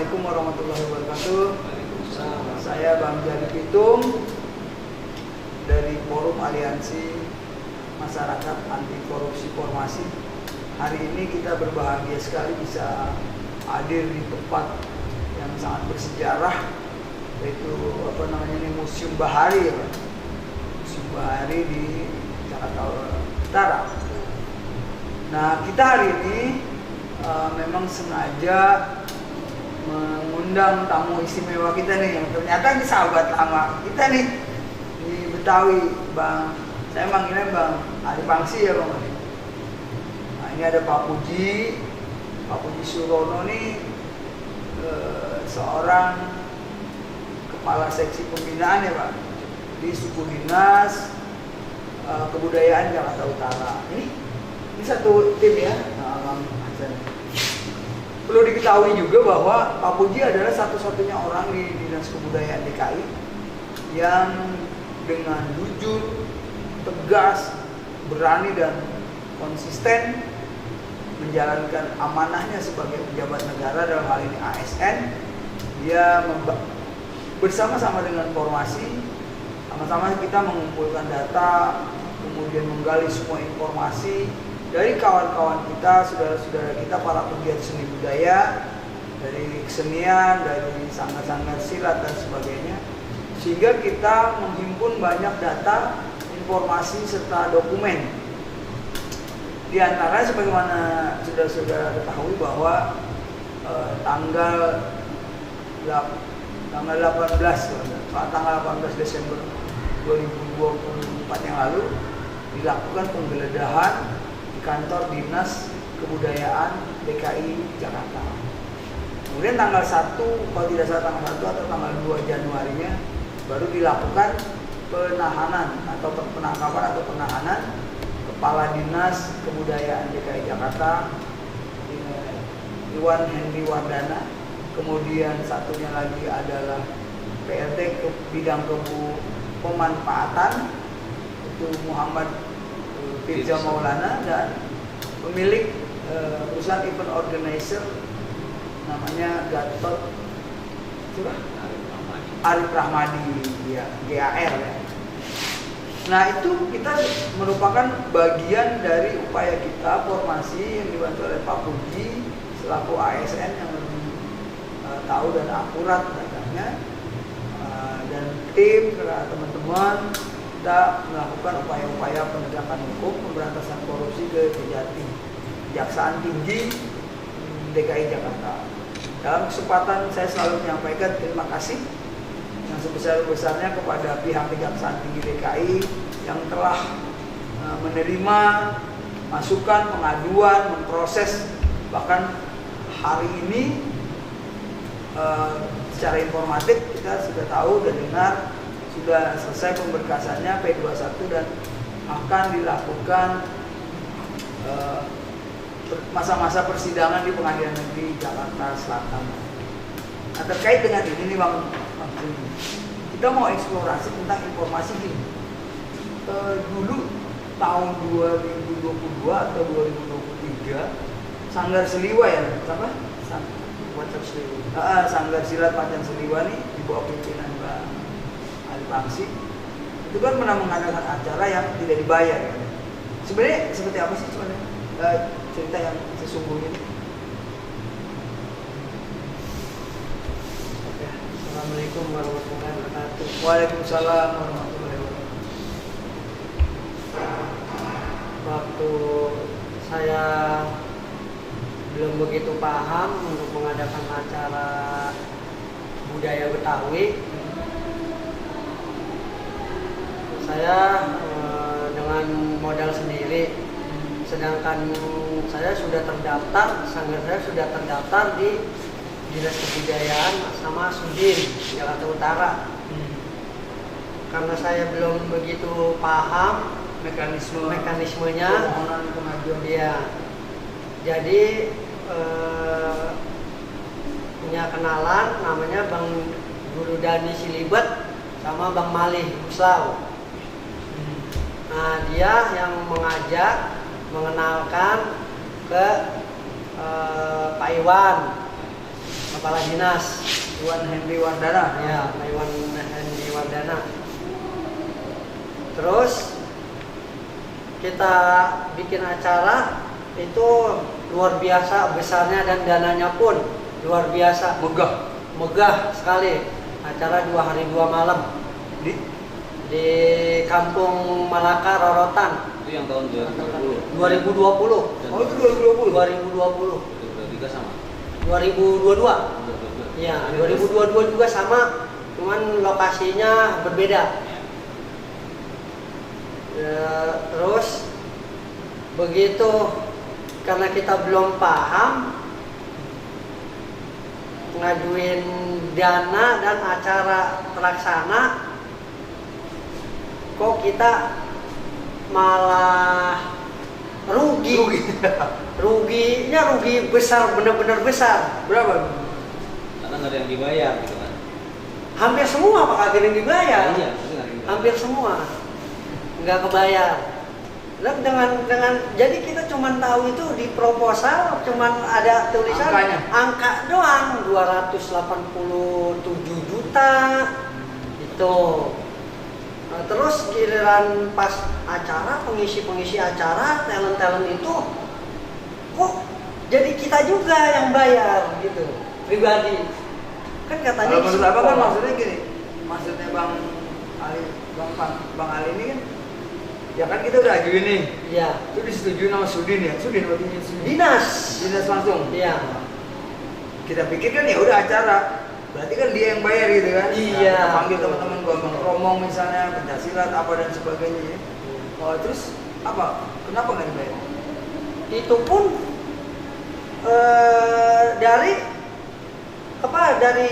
Assalamualaikum warahmatullahi wabarakatuh. Saya Bang Jari Pitung dari Forum Aliansi Masyarakat Anti Korupsi Formasi. Hari ini kita berbahagia sekali bisa hadir di tempat yang sangat bersejarah, yaitu Museum Bahari, Museum Bahari di Jakarta Utara. Nah, kita hari ini memang sengaja mengundang tamu istimewa kita nih, yang ternyata ini sahabat lama kita nih di Betawi, Bang. Saya manggilnya Bang Ari Pangsi ya, Bang. Nah, ini ada Pak Puji Surono nih, seorang kepala seksi pembinaan ya, Pak, di suku dinas kebudayaan Jakarta Utara. Ini satu tim ya, Bang Hasan. Perlu diketahui juga bahwa Pak Puji adalah satu-satunya orang di Dinas Kebudayaan DKI yang dengan jujur, tegas, berani dan konsisten menjalankan amanahnya sebagai pejabat negara, dalam hal ini ASN. Dia bersama-sama dengan formasi, sama-sama kita mengumpulkan data, kemudian menggali semua informasi dari kawan-kawan kita, saudara-saudara kita, para pegiat seni budaya, dari kesenian, dari sanggar-sanggar silat dan sebagainya, sehingga kita menghimpun banyak data, informasi serta dokumen. Di antara sebagaimana saudara-saudara ketahui bahwa tanggal 18 Desember 2024 yang lalu dilakukan penggeledahan kantor Dinas Kebudayaan DKI Jakarta. Kemudian tanggal 1, kalau tidak salah tanggal 1 atau tanggal 2 Januarinya baru dilakukan penahanan atau penangkapan atau penahanan Kepala Dinas Kebudayaan DKI Jakarta, Iwan Henry Wardana. Kemudian satunya lagi adalah PRT ke bidang pemanfaatan, itu Muhammad Firza Maulana, dan pemilik perusahaan event organizer namanya Gatot Arif Rahmadi, ya, GAR ya. Nah, itu kita merupakan bagian dari upaya kita formasi yang dibantu oleh Pak Puji selaku ASN yang lebih tahu dan akurat datanya, dan tim teman-teman kita melakukan upaya-upaya penegakan hukum, pemberantasan korupsi ke Kejati, Kejaksaan Tinggi DKI Jakarta. Dalam kesempatan saya selalu menyampaikan terima kasih yang sebesar-besarnya kepada pihak Kejaksaan Tinggi DKI yang telah menerima masukan, pengaduan, memproses, bahkan hari ini secara informatif kita sudah tahu dan dengar sudah selesai pemberkasannya P21 dan akan dilakukan masa-masa persidangan di Pengadilan Negeri Jakarta Selatan. Nah, terkait dengan ini nih Bang, kita mau eksplorasi tentang informasi gini. Dulu tahun 2022 atau 2023 Sanggar Seliwa ya, apa? Sanggar Silat Macan Seliwa nih di bawah pimpinan Mbak Ari Pangsi itu kan pernah mengadakan acara yang tidak dibayar ya. Sebenarnya seperti apa sih sebenarnya cerita yang sesungguhnya ini? Assalamualaikum warahmatullahi wabarakatuh. Waalaikumsalam warahmatullahi wabarakatuh. Waktu saya belum begitu paham untuk mengadakan acara budaya Betawi, saya dengan modal sendiri, sedangkan saya sudah terdaftar, sanggar saya sudah terdaftar di Dinas Kebudayaan sama Sudin Jakarta Utara. Karena saya belum begitu paham mekanismenya, ya, jadi punya kenalan namanya Bang Guru Dani Silibet sama Bang Malih Uslau. Nah, dia yang mengajak, mengenalkan ke Pak Iwan. kepala dinas. Iwan Henry Wardana. Ya, Iwan Henry Wardana. Terus kita bikin acara itu luar biasa besarnya dan dananya pun luar biasa. Megah sekali. Acara 2 hari 2 malam di Kampung Malaka Rorotan. Itu yang tahun 2020. 2020. Oh itu 2020. 2020. 2023 sama. 2022. Iya, 2022 juga sama, cuman lokasinya berbeda. Terus begitu karena kita belum paham ngajuin dana dan acara terlaksana, kok kita malah ruginya rugi besar, benar-benar besar. Berapa? Karena nggak ada yang dibayar gitu kan. Hampir semua Pak kagak yang dibayar. Iya, tapi nggak ada yang dibayar. Hampir semua nggak kebayar. Dan dengan jadi kita cuma tahu itu di proposal cuma ada tulisan Angkanya. angka doang 287 juta itu. Nah, terus giliran pas acara pengisi acara talent itu kok jadi kita juga yang bayar gitu pribadi kan katanya. Kalau menurut Abang kan maksudnya gini, maksudnya Bang Ali ini kan, ya kan kita udah ajuin nih. Iya. Itu disetujui sama Sudin ya, Sudin berarti Sudin. Dinas Langsung. iya. Kita pikir kan ya udah acara, berarti kan dia yang bayar gitu kan. Iya. Nah, panggil teman-teman gua Bang Romong misalnya, pencaksilat apa dan sebagainya ya. Oh, terus apa? Kenapa nggak dibayar? Itu pun dari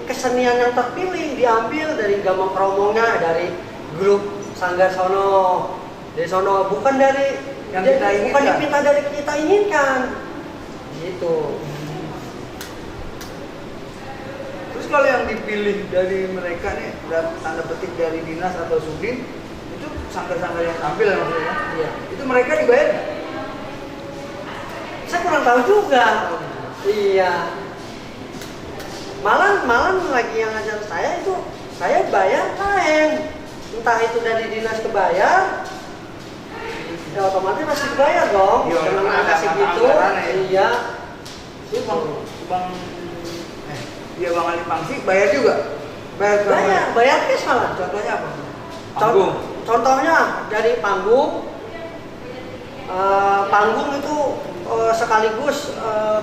kesenian yang terpilih diambil dari Gamang Kromongnya, dari grup Sanggar Sono, dari Sono, bukan dari yang kita inginkan. Bukan dipinta dari kita inginkan, gitu. Terus kalau yang dipilih dari mereka nih, tanda petik dari dinas atau Sudin, itu sanggar-sanggar yang tampil ya maksudnya? Iya. Itu mereka dibayar nggak? Saya kurang tahu juga. Iya. Malah lagi yang ngajar saya itu saya bayar lain. Entah itu dari dinas kebayar, ya otomatis pasti dibayar dong. Iya, Dengan ada angka segitu. anggaran ya. Iya. Itu Bang Ali Pangsi bayar juga? Bayar cash malah. Contohnya apa? Panggung. Contohnya dari panggung. Panggung itu sekaligus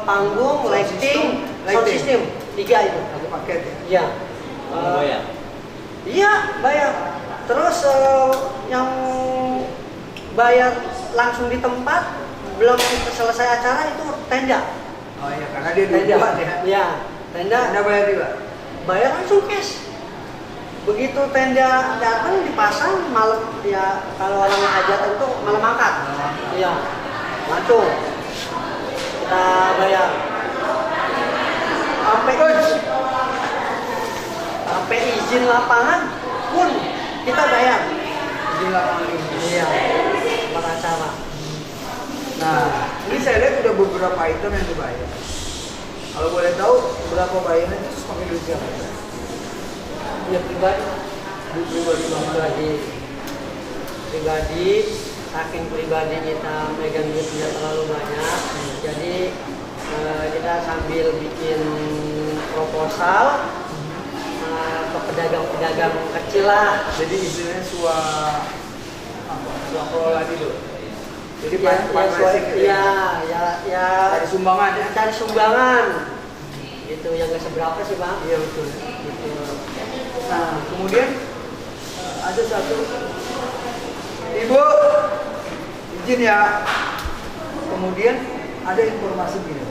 panggung, lighting, sound system, 3 itu. Satu paket ya? Iya. Bayar. Iya, bayar. Terus yang bayar langsung di tempat, belum selesai acara itu tenda. Oh iya, karena dia Tenda. dibuat ya? Iya, tenda. Anda bayar juga? Bayar langsung cash. Begitu tenda datang dipasang malam, ya kalau orang hajatan itu malam akad. Iya, langsung kita bayar. Sampai izin lapangan pun kita bayar. Izin lapangan ini. Iya, buat acara. Nah, ini saya lihat udah beberapa item yang dibayar. Kalau boleh tahu berapa bayarnya itu pakai duit siapa? Ya pribadi, saking pribadi kita megang duit tidak terlalu banyak, jadi kita sambil bikin proposal ke pedagang-pedagang kecil lah. Jadi istilahnya suah kelola gitu. Jadi cari sumbangan ya? Cari sumbangan. Gitu, yang nggak seberapa sih Bang. Iya betul. Gitu. Nah, kemudian ada satu Ibu izin ya. Kemudian ada informasi gini.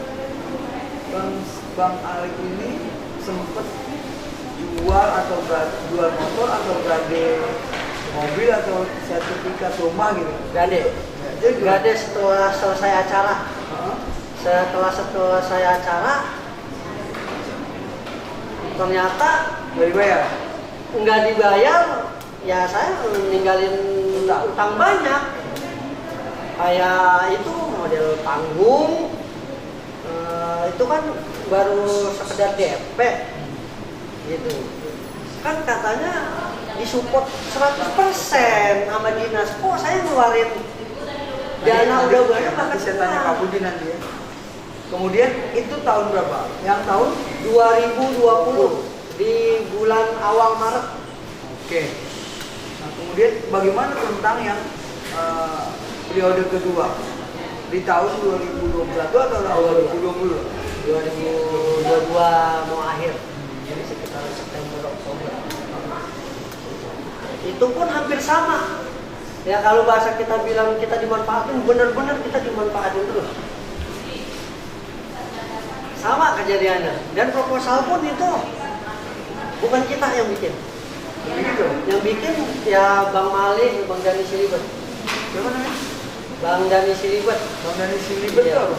Bang Ali ini sempat jual motor atau gade mobil atau sertifikat rumah gitu. Gade setelah selesai acara. Setelah selesai acara ternyata nggak dibayar, ya saya ninggalin utang banyak. Kayak itu model panggung, itu kan baru sekedar DP gitu. Kan katanya disupport 100% sama dinas. Kok saya ngeluarin dana udah banyak nanti saya tanya Pak Budi nanti ya. Kemudian itu tahun berapa? Yang tahun 2020 di bulan awal Maret. Oke. Nah, kemudian bagaimana tentang yang periode kedua di tahun 2021 atau tahun 2020? 2022 mau akhir. Jadi sekitar September Oktober. Itu pun hampir sama. Ya kalau bahasa kita bilang kita dimanfaatin, benar-benar kita dimanfaatin terus. Sama kejadiannya. Dan proposal pun itu bukan kita yang bikin. Begitu. Yang bikin ya Bang Mali, Bang Dani Silibet. Siapa namanya? Bang Dani Silibet. Bang Dani Silibet Iya. itu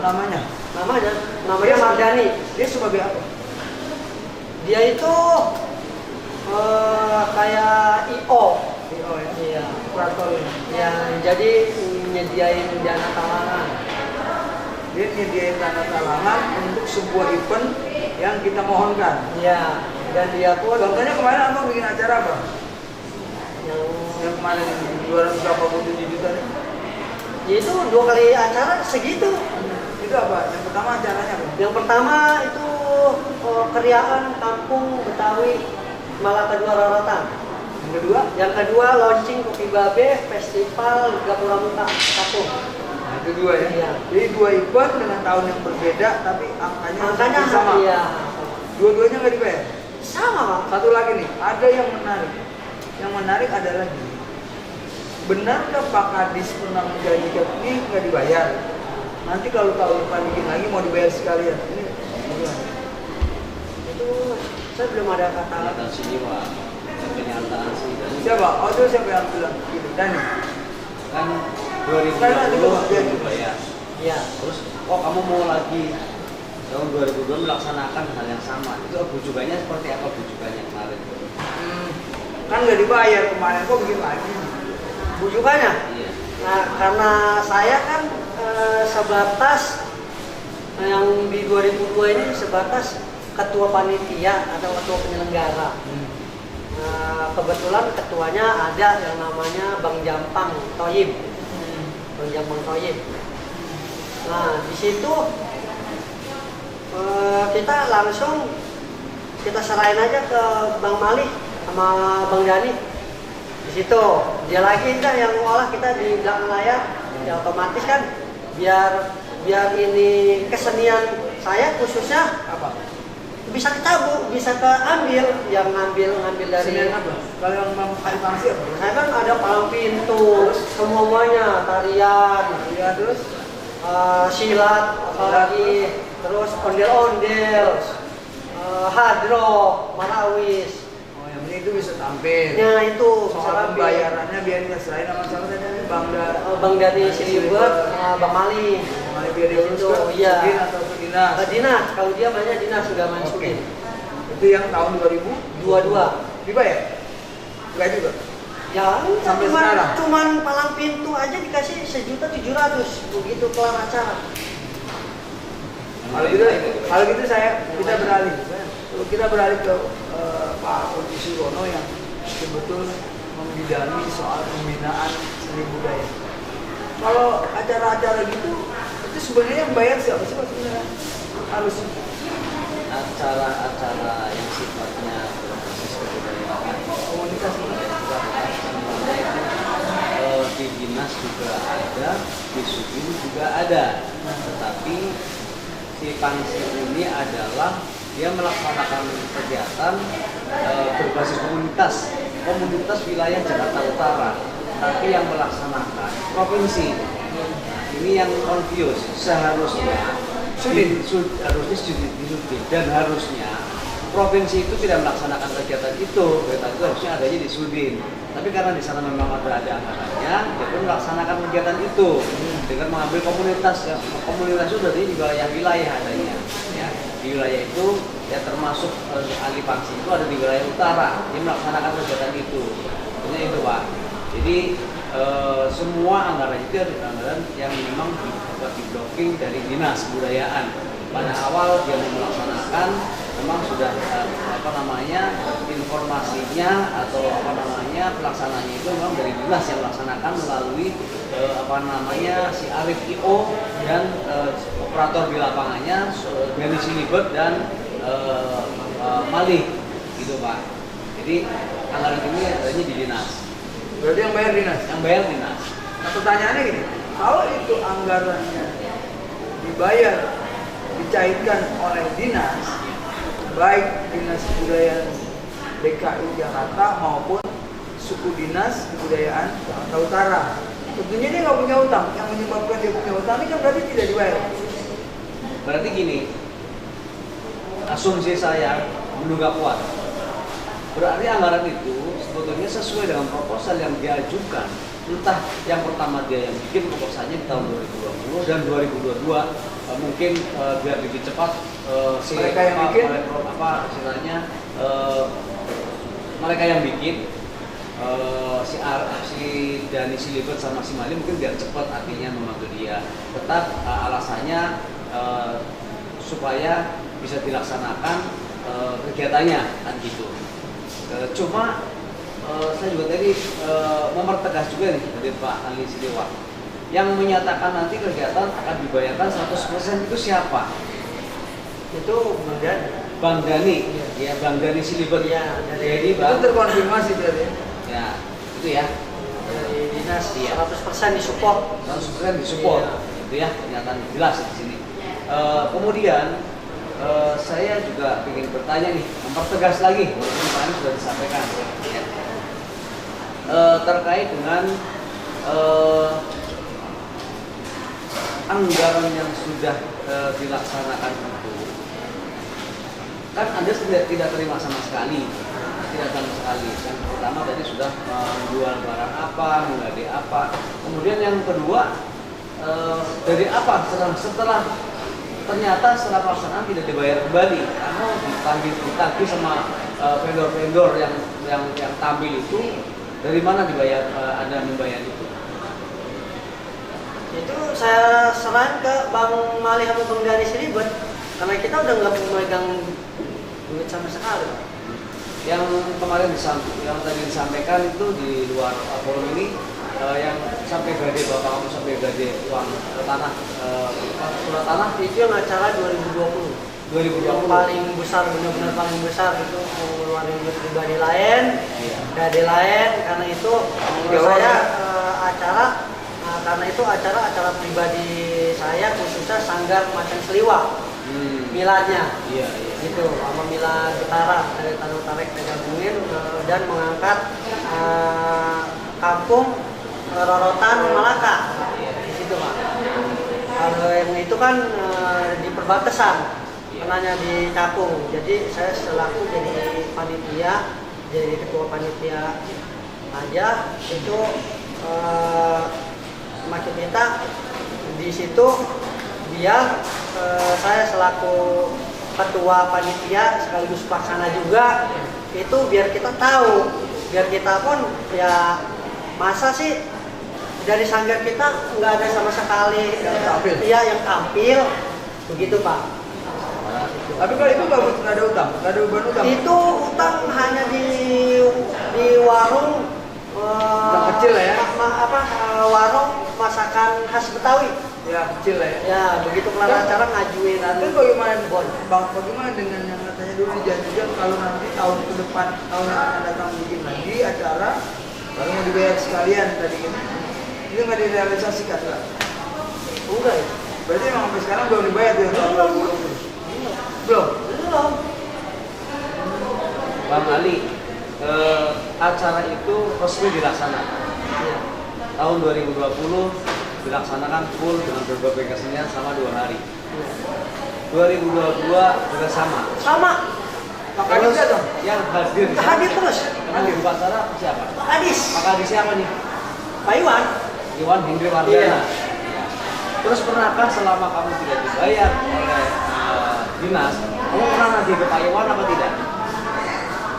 namanya? Namanya Mardani. Dia sebagai apa? Dia itu kayak IO. IO ya? Iya. Operator ya? Ya, jadi nyediain dana talangan. Dia nyediain dana talangan untuk sebuah event yang kita mohonkan. Iya. Dan dia pun Contohnya kemarin abang bikin acara apa? yang Yang kemarin 287 juta nih. itu 2 kali acara segitu. Itu apa? Yang pertama acaranya apa? Yang pertama itu keriaan kampung Betawi Malaka Dua Raratan. Yang kedua? Yang kedua launching Kopi Babe Festival Gapura Muka Kampung. Nah, itu dua ya? Iya. Jadi dua event dengan tahun yang berbeda tapi angkanya sama. Iya. Dua-duanya nggak dibayar? Sama, Pak. Satu lagi nih, ada yang menarik. Yang menarik adalah gini. Benarkah Pak Kadis pernah menjanjikan ini nggak dibayar? Nanti kalau tahun depan bikin lagi mau dibayar sekalian. Ini gimana? Itu saya belum ada kata. Pernyataan sini Pak, pernyataan sini dan Siapa? Oh itu siapa yang bilang gitu? Dani? kan Sekarang nanti 2020 dibayar. Iya. Terus, oh kamu mau lagi tahun 2022 melaksanakan hal yang sama. Itu bujukannya seperti apa bujukannya kemarin? Kan nggak dibayar kemarin, kok bikin lagi? Bujukannya. Iya. Nah, karena saya kan sebatas yang di 2002 ini sebatas ketua panitia atau ketua penyelenggara. Nah, kebetulan ketuanya ada yang namanya Bang Jampang Toyib. Bang Jampang Toyib. Nah, di situ kita langsung kita serahin aja ke Bang Mali sama Bang Dani. Di situ dia lagi kan yang ngolah kita di belakang layar, ya otomatis kan biar ini kesenian saya khususnya Apa? bisa ketabung, bisa keambil, yang ngambil dari Senian apa? Kalau yang memakai pangsi apa? saya kan ada palang pintu, semuanya tarian, Ya terus? silat, apalagi terus ondel-ondel, hadro, marawis. Oh yang penting itu bisa tampil. Nah itu bisa Soal tampil. pembayarannya biar kita serahin sama siapa tadi? Bang Dani Silibet, Bang Mali. Mulai biar diurus Itu, ke iya. Sudin atau ke dinas. Dinas, kalau dia mainnya dinas sudah main Oke. Sudin. Itu yang tahun 2022. 22. Dibayar? Enggak juga. Ya, Sampai sekarang? cuman palang pintu aja dikasih 1.700.000 begitu kelar acara. Kalau gitu kita beralih. Kita beralih ke Pak Udi Surono yang betul membidani soal pembinaan seni budaya. Kalau acara-acara gitu, itu sebenarnya yang bayar siapa sih Pak sebenarnya? Harus Acara-acara yang sifatnya berbasis kebudayaan komunitas di dinas juga ada, di Sudin juga ada. Tetapi si Pansi ini adalah dia melaksanakan kegiatan berbasis komunitas wilayah Jakarta Utara, tapi yang melaksanakan provinsi. Nah, ini yang confuse. Seharusnya harusnya di Sudin dan harusnya provinsi itu tidak melaksanakan kegiatan itu harusnya adanya di Sudin. Tapi karena di sana memang ada anggarannya, dia pun melaksanakan kegiatan itu dengan mengambil komunitas itu dari wilayah adanya. Ya, di wilayah itu ya termasuk ahli Pansi itu ada di wilayah utara, dia melaksanakan kegiatan itu. Artinya itu Pak. Jadi semua anggaran itu adalah anggaran yang memang di blocking dari dinas kebudayaan. pada awal dia mau melaksanakan memang sudah informasinya atau pelaksananya itu memang dari dinas yang melaksanakan melalui si Arif IO dan operator di lapangannya Denny Silibet dan Malik gitu Pak. Jadi anggaran ini adanya di dinas. Berarti yang bayar dinas? Yang bayar dinas. Nah, pertanyaannya gini, kalau itu anggarannya dibayar, dicairkan oleh dinas, baik Dinas Kebudayaan DKI Jakarta maupun suku dinas kebudayaan Jakarta Utara, tentunya dia nggak punya utang. Yang menyebabkan dia punya utang ini kan berarti tidak dibayar. Berarti gini, asumsi saya menduga kuat. Berarti anggaran itu sebetulnya sesuai dengan proposal yang diajukan. Entah yang pertama dia yang bikin proposalnya di tahun 2020 dan 2022 mungkin biar lebih cepat mereka yang bikin mereka yang bikin si Denny Silibet sama si Mali mungkin biar cepat artinya membantu dia. Tetap alasannya supaya bisa dilaksanakan kegiatannya kan gitu. Cuma saya juga tadi mempertegas juga nih dari Pak Ali Sidewa yang menyatakan nanti kegiatan akan dibayarkan 100% itu siapa? Itu Bang Dani, ya Bang Dani Silibet. Ya, Jadi itu terkonfirmasi berarti. Ya, itu ya. Dari dinas Iya. 100% disupport. 100% disupport. Iya. Itu ya, pernyataan jelas di sini. Kemudian saya juga ingin bertanya nih, mempertegas lagi, walaupun kemarin sudah disampaikan, ya. Terkait dengan anggaran yang sudah dilaksanakan itu, kan Anda tidak terima sama sekali, Yang pertama tadi sudah menjual barang apa, menggali apa, kemudian yang kedua dari apa setelah ternyata setelah pelaksanaan tidak dibayar kembali karena ditagih sama vendor-vendor yang tampil itu. Dari mana dibayar Anda membayar itu? Itu saya serahkan ke Bang Mali sama Bang Dani Silibet karena kita udah nggak memegang duit sama sekali. Yang kemarin yang tadi disampaikan itu di luar forum ini yang sampai gade Bapak kamu sampai gade uang tanah surat tanah Itu yang acara 2020. Yang paling besar, benar-benar paling besar itu mengeluarkan duit pribadi lain, gade lain, karena itu menurut saya acara pribadi saya khususnya Sanggar Macan Seliwa, miladnya, gitu, sama milad Utara dari Tanah Tarik digabungin dan mengangkat kampung Rorotan Malaka, di situ Pak. Kalau yang itu kan di perbatasan. Kenanya di Cakung, jadi saya selaku jadi panitia, jadi ketua panitia aja itu maksud kita di situ biar saya selaku ketua panitia sekaligus pelaksana juga itu biar kita tahu, biar kita pun ya masa sih dari sanggar kita nggak ada sama sekali yang tampil begitu Pak. Tapi kalau itu nggak ada utang, nggak ada beban utang. Itu utang hanya di warung kecil lah ya. Warung masakan khas Betawi. Ya kecil lah ya. Ya begitu kelar acara ngajuin. Tapi bagaimana dengan yang katanya dulu dijanjikan kalau nanti tahun ke depan tahun yang akan datang bikin lagi acara baru mau dibayar sekalian tadi gitu. Itu nggak direalisasikan lah. Enggak ya. Berarti memang sampai sekarang belum dibayar tuh tahun 2020. Belum. Bang Ali, acara itu resmi dilaksanakan. Tahun 2020 dilaksanakan full dengan berbagai kesenian selama 2 hari. 2022 juga sama. Pak Kadis dong? Yang hadir. Hadir terus. Yang di acara siapa? Pak Kadis. Pak Kadis siapa nih? Pak Iwan. Iwan Hendri Wardana. Iya. Terus pernahkah selama kamu tidak dibayar oleh dinas, kamu pernah nagih ke Pak Iwan apa tidak?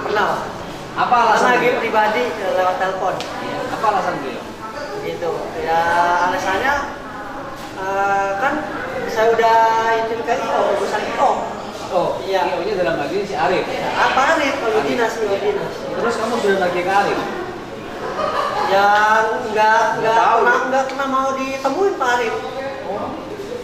Pernah. Apa alasan lagi pribadi lewat telepon. Iya. Apa alasan beliau? Gitu. Ya alasannya kan saya udah izin ke IO, Arif. Apa Arif kalau dinas? Terus kamu sudah lagi ke Arif? Ya nggak tahu. pernah mau ditemuin Pak Arif.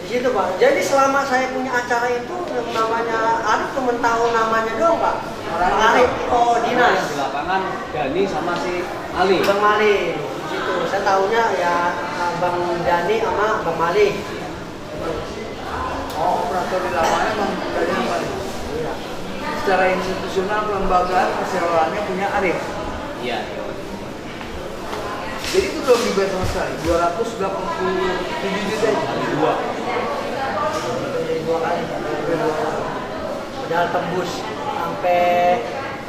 Di situ Pak. Jadi selama saya punya acara itu yang namanya Arif cuma tahu namanya doang Pak. Pak Arif, oh dinas. Di lapangan Dani sama si Ali. Bang Mali. Di situ saya tahunya ya Bang Dani sama Bang Mali. Oh, operator di lapangan emang dari apa? Iya. Secara institusional kelembagaan perseroannya punya Arif. Iya. Jadi itu belum dibayar sama sekali. 287 juta itu. Kali 2. Jadi 2 kali. Udah tembus sampai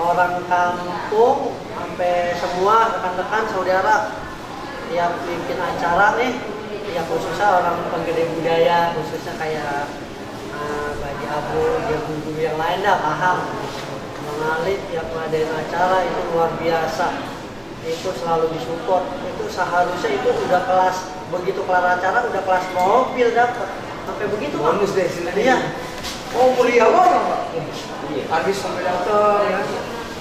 orang kampung, sampai semua rekan-rekan saudara tiap bikin acara nih, ya khususnya orang penggede budaya, khususnya kayak Bagi Abu, dia guru yang lain dah paham. Mengalir tiap ngadain acara itu luar biasa. Itu selalu disupport. Itu seharusnya itu udah kelas, begitu kelar acara udah kelas mobil dapat. Sampai begitu Pak. Bonus deh istilahnya. Iya. Oh, mulia banget Pak. Iya. Habis sampai datang ya.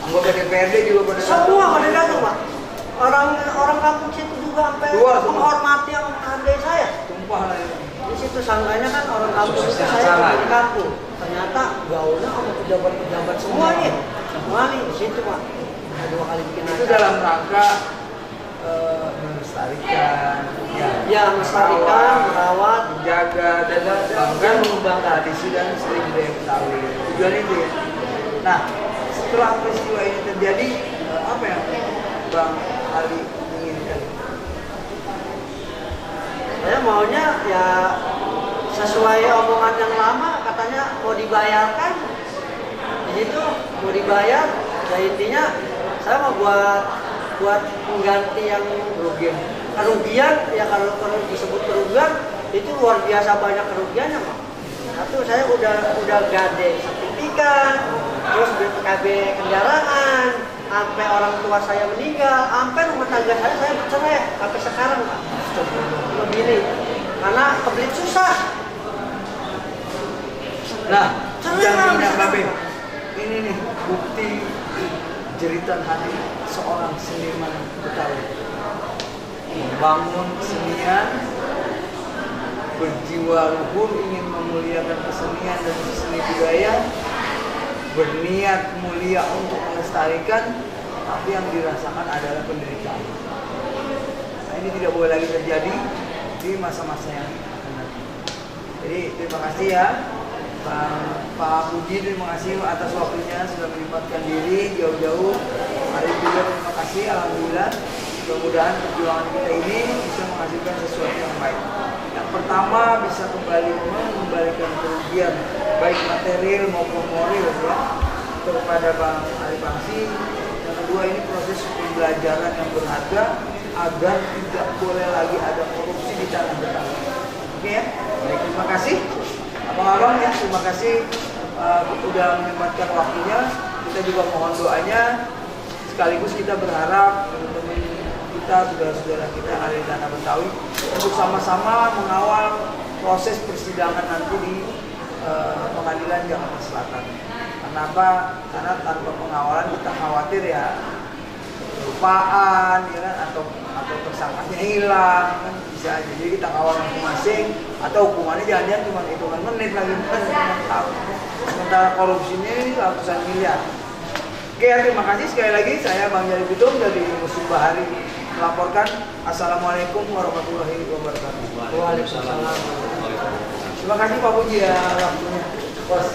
Anggota DPRD juga pada datang. Semua pada datang Pak. Orang kampung situ juga sampai Keluar semua. menghormati yang menghargai saya. Tumpah lah itu. Di situ sangkanya kan orang kampung itu Suksesnya saya acara. di kampung. Ternyata gaulnya sama pejabat-pejabat semua nih. Semua nih di situ Pak. Ada 2 kali bikin Itu acara. dalam rangka melestarikan, Ya, melestarikan, merawat, menjaga dan bahkan mengubah tradisi dan seni budaya Betawi. Tujuan itu ya. Nah, setelah peristiwa ini terjadi, apa yang Bang Ali inginkan? saya maunya ya sesuai omongan yang lama, katanya mau dibayarkan. Di situ mau dibayar, ya intinya saya mau buat mengganti yang kerugian, ya kalau disebut kerugian itu luar biasa banyak kerugiannya Pak. Satu, saya udah gade sertifikat, terus BPKB kendaraan, sampai orang tua saya meninggal, sampai rumah tangga saya bercerai sampai sekarang Pak. Begini, karena kebelit susah. Nah, Cerai, jangan Bang. Babe. Ini nih bukti jeritan hati seorang seniman Betawi. Membangun kesenian, berjiwa luhur ingin memuliakan kesenian dan seni budaya, berniat mulia untuk melestarikan, tapi yang dirasakan adalah penderitaan. Nah, ini tidak boleh lagi terjadi di masa-masa yang akan datang. Jadi terima kasih ya Pak Budi, terima kasih atas waktunya sudah menyempatkan diri jauh-jauh. Hari juga terima kasih, alhamdulillah. Mudah-mudahan perjuangan kita ini bisa menghasilkan sesuatu yang baik. Yang pertama bisa kembali mengembalikan kerugian baik material maupun moral ya kepada Bang Ali Bangsi. Yang kedua ini proses pembelajaran yang berharga agar tidak boleh lagi ada korupsi di tanah Betawi. Oke ya, baik, terima kasih. Abang-abang ya, terima kasih sudah menyempatkan waktunya. Kita juga mohon doanya. Sekaligus kita berharap teman-teman kita, saudara-saudara kita yang ada di tanah Betawi untuk sama-sama mengawal proses persidangan nanti di pengadilan Jakarta Selatan. Kenapa? Karena tanpa pengawalan kita khawatir ya lupaan ya kan, atau tersangkanya hilang kan, bisa aja. Jadi kita kawal masing-masing, atau hukumannya jangan-jangan cuma hitungan menit lagi, bukan cuma tahun. Sementara korupsinya ini ratusan miliar. Oke, terima kasih sekali lagi. Saya Bang Jali Bitung dari Musim Bahari melaporkan. Assalamualaikum warahmatullahi wabarakatuh. Waalaikumsalam. Terima kasih Pak Puji ya waktunya. Bos.